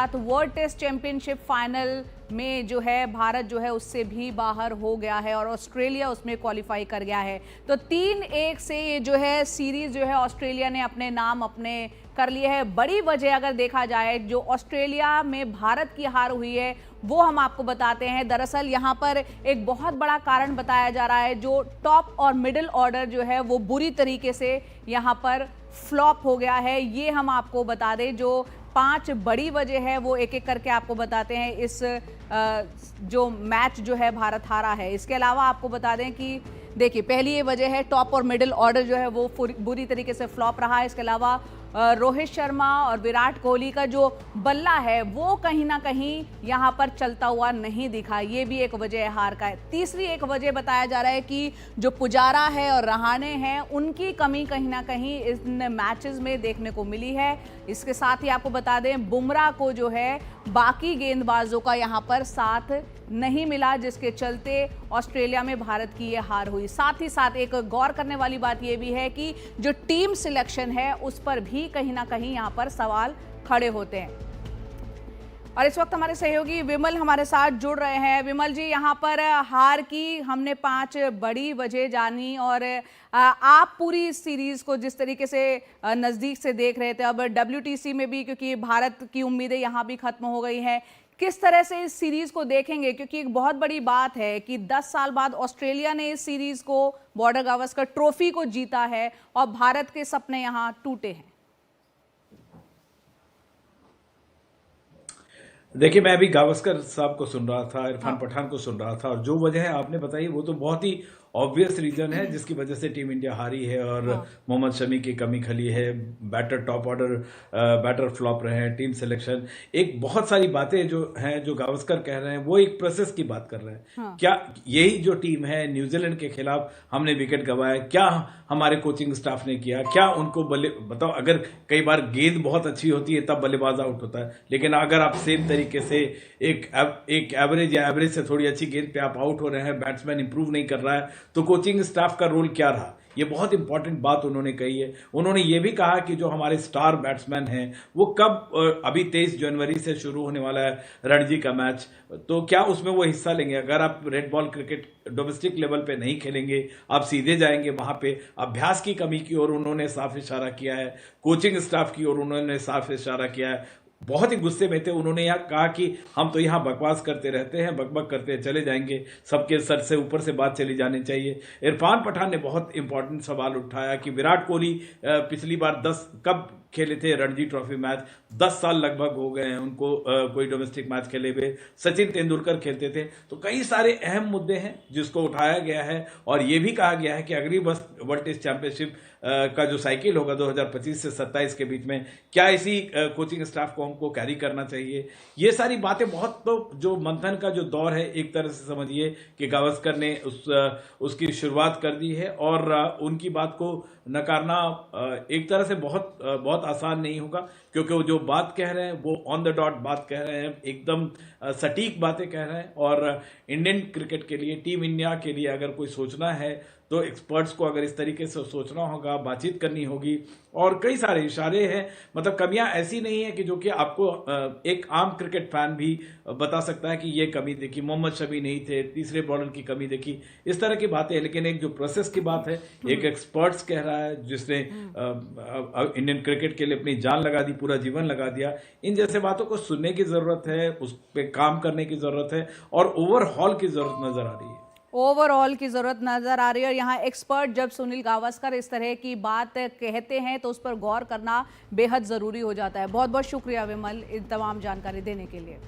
World test championship final में जो है भारत जो है उससे भी बाहर हो गया है और ऑस्ट्रेलिया उसमें क्वालिफाई कर गया है। तो 3-1 से ये जो है सीरीज जो है ऑस्ट्रेलिया ने अपने नाम अपने कर लिए है। बड़ी वजह अगर देखा जाए जो ऑस्ट्रेलिया में भारत की हार हुई है वो हम आपको बताते हैं। दरअसल यहाँ पर एक बहुत बड़ा कारण बताया जा रहा है, जो टॉप और मिडिल ऑर्डर जो है वो बुरी तरीके से यहाँ पर फ्लॉप हो गया है। ये हम आपको बता दें, जो 5 बड़ी वजह है वो एक एक करके आपको बताते हैं। इस जो मैच जो है भारत हारा है, इसके अलावा आपको बता दें कि देखिए पहली ये वजह है टॉप और मिडिल ऑर्डर जो है वो बुरी तरीके से फ्लॉप रहा है। इसके अलावा रोहित शर्मा और विराट कोहली का जो बल्ला है वो कहीं ना कहीं यहाँ पर चलता हुआ नहीं दिखा, ये भी एक वजह है हार का। तीसरी एक वजह बताया जा रहा है कि जो पुजारा है और रहाणे हैं उनकी कमी कहीं ना कहीं इन मैचेस में देखने को मिली है। इसके साथ ही आपको बता दें बुमराह को जो है बाकी गेंदबाजों का यहाँ पर साथ नहीं मिला, जिसके चलते ऑस्ट्रेलिया में भारत की ये हार हुई। साथ ही साथ एक गौर करने वाली बात ये भी है कि जो टीम सिलेक्शन है उस पर भी कहीं ना कहीं यहाँ पर सवाल खड़े होते हैं। और इस वक्त हमारे सहयोगी विमल हमारे साथ जुड़ रहे हैं। विमल जी, यहाँ पर हार की हमने 5 बड़ी वजह जानी और आप पूरी सीरीज को जिस तरीके से नज़दीक से देख रहे थे, अब WTC में भी क्योंकि भारत की उम्मीदें यहाँ भी खत्म हो गई हैं, किस तरह से इस सीरीज को देखेंगे? क्योंकि एक बहुत बड़ी बात है कि 10 साल बाद ऑस्ट्रेलिया ने इस सीरीज को, बॉर्डर गावस्कर ट्रॉफी को जीता है और भारत के सपने यहाँ टूटे हैं। देखिए, मैं अभी गावस्कर साहब को सुन रहा था, इरफान पठान को सुन रहा था, और जो वजह है आपने बताई वो तो बहुत ही ऑब्वियस रीजन है जिसकी वजह से टीम इंडिया हारी है। और मोहम्मद शमी की कमी खली है, batter top order batter flop रहे हैं, टीम सिलेक्शन, एक बहुत सारी बातें जो हैं जो गावस्कर कह रहे हैं वो एक प्रोसेस की बात कर रहे हैं। क्या यही जो टीम है न्यूजीलैंड के खिलाफ हमने विकेट गंवाया, क्या हमारे कोचिंग स्टाफ ने किया, क्या उनको बताओ, अगर कई बार गेंद बहुत अच्छी होती है तब बल्लेबाज आउट होता है, लेकिन अगर आप सेम तरीके से एक एवरेज या एवरेज से थोड़ी अच्छी गेंद पे आप आउट हो रहे हैं, बैट्समैन इंप्रूव नहीं कर रहा है, तो कोचिंग स्टाफ का रोल क्या रहा? ये बहुत इंपॉर्टेंट बात उन्होंने कही है। उन्होंने ये भी कहा कि जो हमारे स्टार बैट्समैन हैं वो कब, अभी 23 जनवरी से शुरू होने वाला है रणजी का मैच, तो क्या उसमें वो हिस्सा लेंगे? अगर आप red ball cricket domestic level पे नहीं खेलेंगे, आप सीधे जाएंगे वहां पे। अभ्यास की कमी की ओर उन्होंने साफ इशारा किया है, कोचिंग स्टाफ की ओर उन्होंने साफ इशारा किया है। बहुत ही गुस्से में थे, उन्होंने यहाँ कहा कि हम तो यहाँ बकवास करते रहते हैं, बकबक करते चले जाएंगे, सबके सर से ऊपर से बात चली जानी चाहिए। इरफान पठान ने बहुत इंपॉर्टेंट सवाल उठाया कि विराट कोहली पिछली बार 10 कब खेले थे रणजी ट्रॉफी मैच, 10 साल लगभग हो गए हैं उनको कोई डोमेस्टिक मैच खेले हुए। सचिन तेंदुलकर खेलते थे। तो कई सारे अहम मुद्दे हैं जिसको उठाया गया है और यह भी कहा गया है कि अगली वर्ल्ड टेस्ट चैंपियनशिप का जो साइकिल होगा 2025 से 27 के बीच में, क्या इसी कोचिंग स्टाफ को हमको कैरी करना चाहिए। ये सारी बातें बहुत, तो जो मंथन का जो दौर है एक तरह से समझिए कि गावस्कर ने उसकी शुरुआत कर दी है और उनकी बात को नकारना एक तरह से बहुत आसान नहीं होगा, क्योंकि वो जो बात कह रहे हैं वो ऑन द डॉट बात कह रहे हैं, एकदम सटीक बातें कह रहे हैं। और इंडियन क्रिकेट के लिए, टीम इंडिया के लिए अगर कोई सोचना है तो एक्सपर्ट्स को अगर इस तरीके से सोचना होगा, बातचीत करनी होगी। और कई सारे इशारे हैं, मतलब कमियां ऐसी नहीं है कि जो कि आपको एक आम क्रिकेट फैन भी बता सकता है कि ये कमी देखी, मोहम्मद शमी नहीं थे, तीसरे बॉलर की कमी देखी, इस तरह की बातें हैं। लेकिन एक जो प्रोसेस की बात है, एक एक्सपर्ट्स कह रहा है जिसने इंडियन क्रिकेट के लिए अपनी जान लगा दी, पूरा जीवन लगा दिया, इन जैसे बातों को सुनने की जरूरत है, उस पर काम करने की जरूरत है और ओवरऑल की जरूरत नजर आ रही है। ओवरऑल की जरूरत नजर आ रही है और यहाँ एक्सपर्ट जब सुनील गावस्कर इस तरह की बात कहते हैं तो उस पर गौर करना बेहद जरूरी हो जाता है। बहुत बहुत शुक्रिया विमल इन तमाम जानकारी देने के लिए।